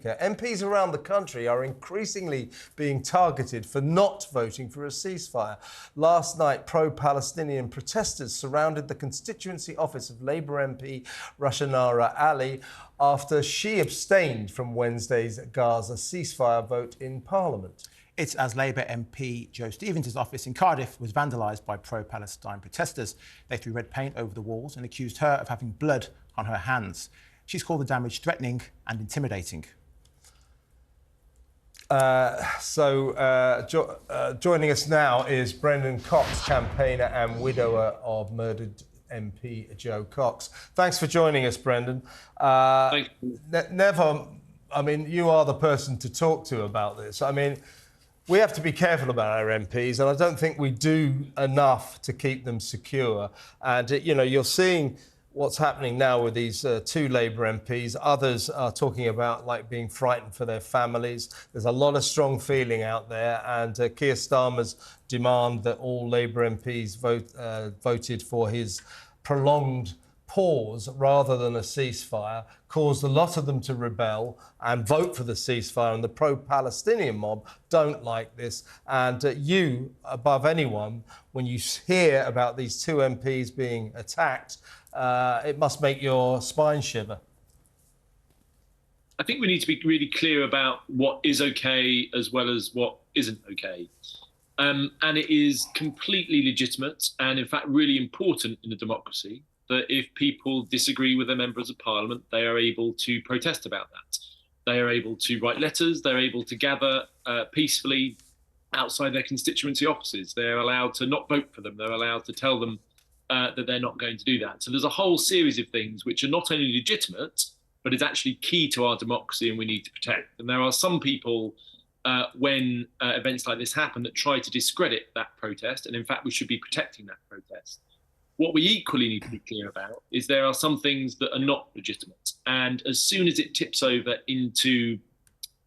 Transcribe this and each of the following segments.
MPs around the country are increasingly being targeted for not voting for a ceasefire. Last night, pro-Palestinian protesters surrounded the constituency office of Labour MP Rushanara Ali after she abstained from Wednesday's Gaza ceasefire vote in Parliament. It's as Labour MP Jo Stevens' office in Cardiff was vandalised by pro-Palestine protesters. They threw red paint over the walls and accused her of having blood on her hands. She's called the damage threatening and intimidating. Joining us now is Brendan Cox, campaigner and widower of murdered MP Jo Cox. Thanks for joining us, Brendan. Thank you. You are the person to talk to about this. We have to be careful about our MPs, and I don't think we do enough to keep them secure. And, you're seeing what's happening now with these two Labour MPs. Others are talking about being frightened for their families. There's a lot of strong feeling out there, and Keir Starmer's demand that all Labour MPs voted for his prolonged pause rather than a ceasefire caused a lot of them to rebel and vote for the ceasefire, and the pro-Palestinian mob don't like this. And you, above anyone, when you hear about these two MPs being attacked, it must make your spine shiver. I think we need to be really clear about what is okay as well as what isn't okay. And it is completely legitimate and, in fact, really important in a democracy that if people disagree with their members of parliament, they are able to protest about that. They are able to write letters. They're able to gather peacefully outside their constituency offices. They're allowed to not vote for them. They're allowed to tell them that they're not going to do that. So there's a whole series of things which are not only legitimate, but is actually key to our democracy and we need to protect. And there are some people when events like this happen that try to discredit that protest. And in fact, we should be protecting that protest. What we equally need to be clear about is there are some things that are not legitimate. And as soon as it tips over into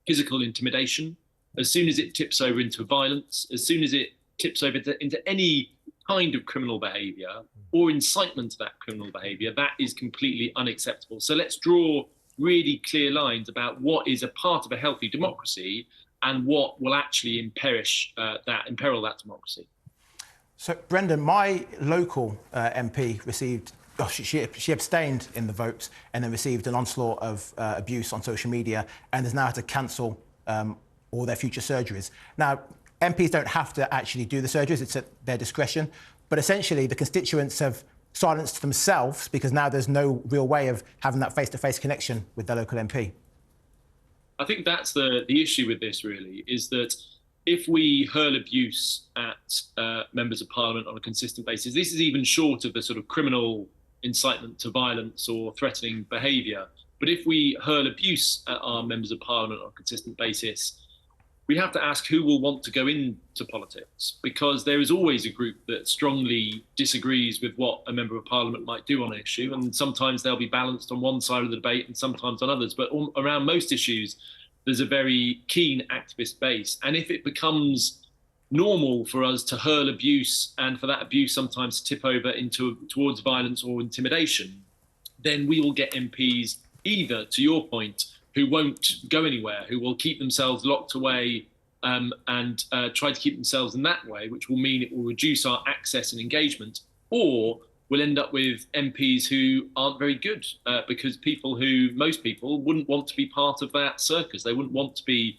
physical intimidation, as soon as it tips over into violence, as soon as it tips over into any kind of criminal behaviour or incitement to that criminal behaviour, that is completely unacceptable. So let's draw really clear lines about what is a part of a healthy democracy and what will actually imperil that democracy. So, Brendan, my local MP received, she abstained in the vote and then received an onslaught of abuse on social media and has now had to cancel all their future surgeries. Now, MPs don't have to actually do the surgeries, it's at their discretion, but essentially the constituents have silenced themselves because now there's no real way of having that face-to-face connection with their local MP. I think that's the issue with this, really, is that if we hurl abuse at members of parliament on a consistent basis, this is even short of the sort of criminal incitement to violence or threatening behaviour. But if we hurl abuse at our members of parliament on a consistent basis, we have to ask who will want to go into politics, because there is always a group that strongly disagrees with what a member of parliament might do on an issue. And sometimes they'll be balanced on one side of the debate and sometimes on others. But around most issues, there's a very keen activist base. And if it becomes normal for us to hurl abuse and for that abuse sometimes to tip over towards violence or intimidation, then we will get MPs either, to your point, who won't go anywhere, who will keep themselves locked away and try to keep themselves in that way, which will mean it will reduce our access and engagement, or we'll end up with MPs who aren't very good because most people wouldn't want to be part of that circus. They wouldn't want to be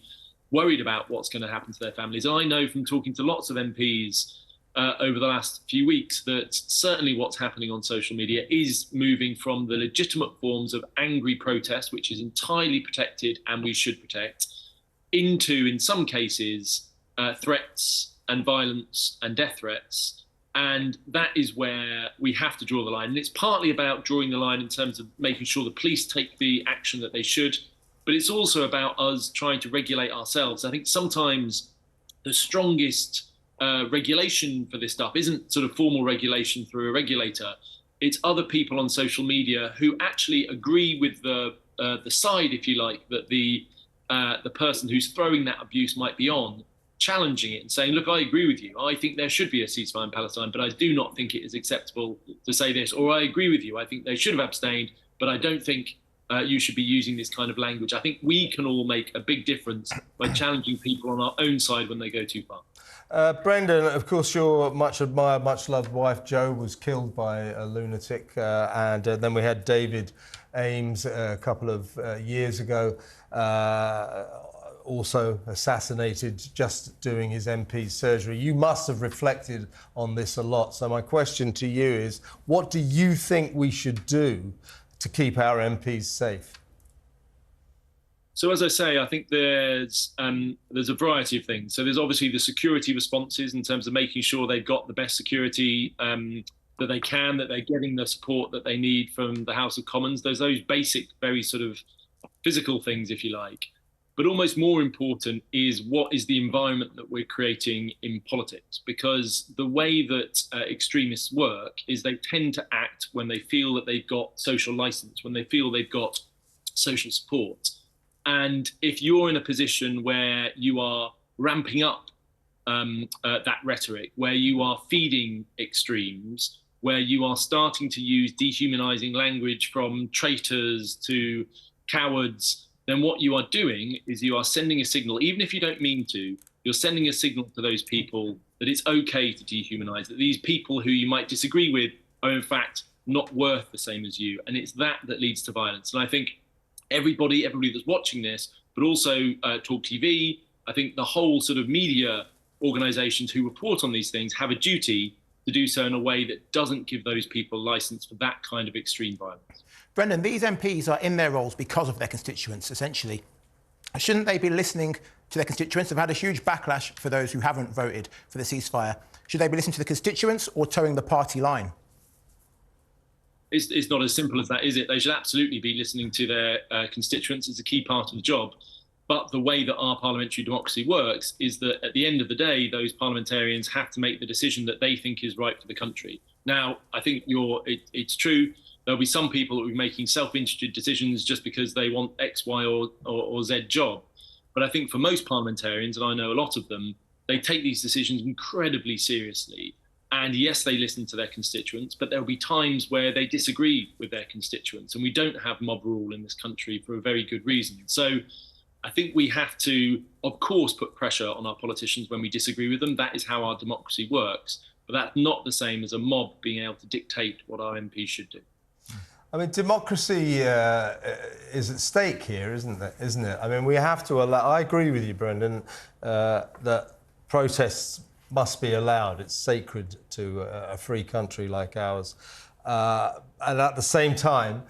worried about what's going to happen to their families. And I know from talking to lots of MPs over the last few weeks that certainly what's happening on social media is moving from the legitimate forms of angry protest, which is entirely protected and we should protect, into, in some cases, threats and violence and death threats. And that is where we have to draw the line. And it's partly about drawing the line in terms of making sure the police take the action that they should, but it's also about us trying to regulate ourselves. I think sometimes the strongest regulation for this stuff isn't sort of formal regulation through a regulator. It's other people on social media who actually agree with the side, if you like, that the person who's throwing that abuse might be on, challenging it and saying, look, I agree with you. I think there should be a ceasefire in Palestine, but I do not think it is acceptable to say this. Or I agree with you. I think they should have abstained, but I don't think you should be using this kind of language. I think we can all make a big difference by challenging people on our own side when they go too far. Brendan, of course, your much admired, much loved wife Jo was killed by a lunatic, and then we had David Ames a couple of years ago, also assassinated just doing his MP's surgery. You must have reflected on this a lot. So my question to you is, what do you think we should do to keep our MPs safe? So as I say, I think there's a variety of things. So there's obviously the security responses in terms of making sure they've got the best security that they can, that they're getting the support that they need from the House of Commons. There's those basic, very sort of physical things, if you like. But almost more important is what is the environment that we're creating in politics? Because the way that extremists work is they tend to act when they feel that they've got social license, when they feel they've got social support. And if you're in a position where you are ramping up that rhetoric, where you are feeding extremes, where you are starting to use dehumanizing language from traitors to cowards, then what you are doing is you are sending a signal, even if you don't mean to, you're sending a signal to those people that it's okay to dehumanize, that these people who you might disagree with are in fact not worth the same as you. And it's that leads to violence. And I think everybody that's watching this, but also talkTV, I think the whole sort of media organizations who report on these things have a duty to do so in a way that doesn't give those people license for that kind of extreme violence. Brendan, these MPs are in their roles because of their constituents, essentially. Shouldn't they be listening to their constituents? They've had a huge backlash for those who haven't voted for the ceasefire. Should they be listening to the constituents or towing the party line? It's not as simple as that, is it? They should absolutely be listening to their constituents. It's a key part of the job. But the way that our parliamentary democracy works is that at the end of the day, those parliamentarians have to make the decision that they think is right for the country. Now, I think it's true. There'll be some people who are making self-interested decisions just because they want X, Y, or Z job. But I think for most parliamentarians, and I know a lot of them, they take these decisions incredibly seriously. And yes, they listen to their constituents, but there'll be times where they disagree with their constituents. And we don't have mob rule in this country for a very good reason. So I think we have to, of course, put pressure on our politicians when we disagree with them. That is how our democracy works. But that's not the same as a mob being able to dictate what our MPs should do. I mean, democracy is at stake here, isn't it? I mean, we have to allow... I agree with you, Brendan, that protests must be allowed. It's sacred to a free country like ours. And at the same time,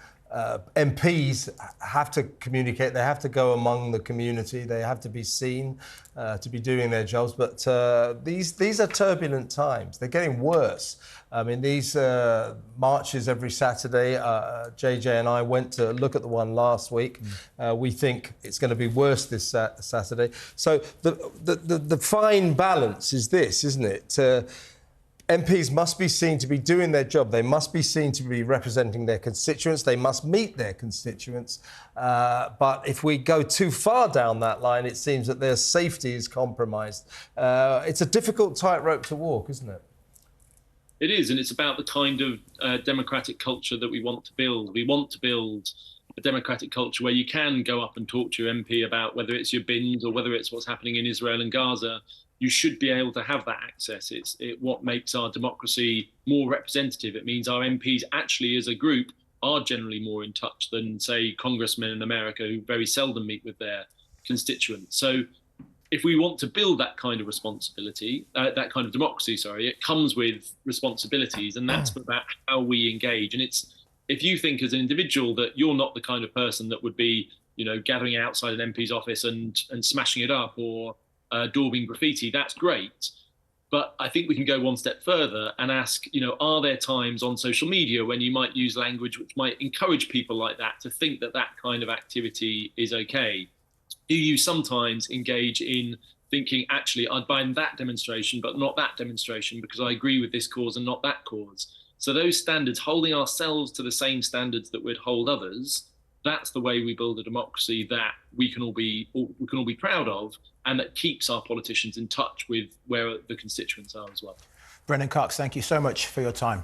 MPs have to communicate. They have to go among the community. They have to be seen to be doing their jobs. But these are turbulent times. They're getting worse. I mean, these marches every Saturday. JJ and I went to look at the one last week. We think it's going to be worse this Saturday. So the fine balance is this, isn't it? MPs must be seen to be doing their job. They must be seen to be representing their constituents. They must meet their constituents. But if we go too far down that line, it seems that their safety is compromised. It's a difficult tightrope to walk, isn't it? It is, and it's about the kind of democratic culture that we want to build. We want to build a democratic culture where you can go up and talk to your MP about whether it's your bins or whether it's what's happening in Israel and Gaza. You should be able to have that access. It's what makes our democracy more representative. It means our MPs actually, as a group, are generally more in touch than, say, congressmen in America who very seldom meet with their constituents. So if we want to build that kind of responsibility, that kind of democracy, it comes with responsibilities, and that's about how we engage. And it's, if you think as an individual that you're not the kind of person that would be, gathering outside an MP's office and smashing it up or daubing graffiti, that's great. But I think we can go one step further and ask, are there times on social media when you might use language which might encourage people like that to think that that kind of activity is okay? Do you sometimes engage in thinking, actually, I'd buy that demonstration, but not that demonstration because I agree with this cause and not that cause? So those standards, holding ourselves to the same standards that we'd hold others, that's the way we build a democracy that we can all be proud of, and that keeps our politicians in touch with where the constituents are as well. Brendan Cox, thank you so much for your time.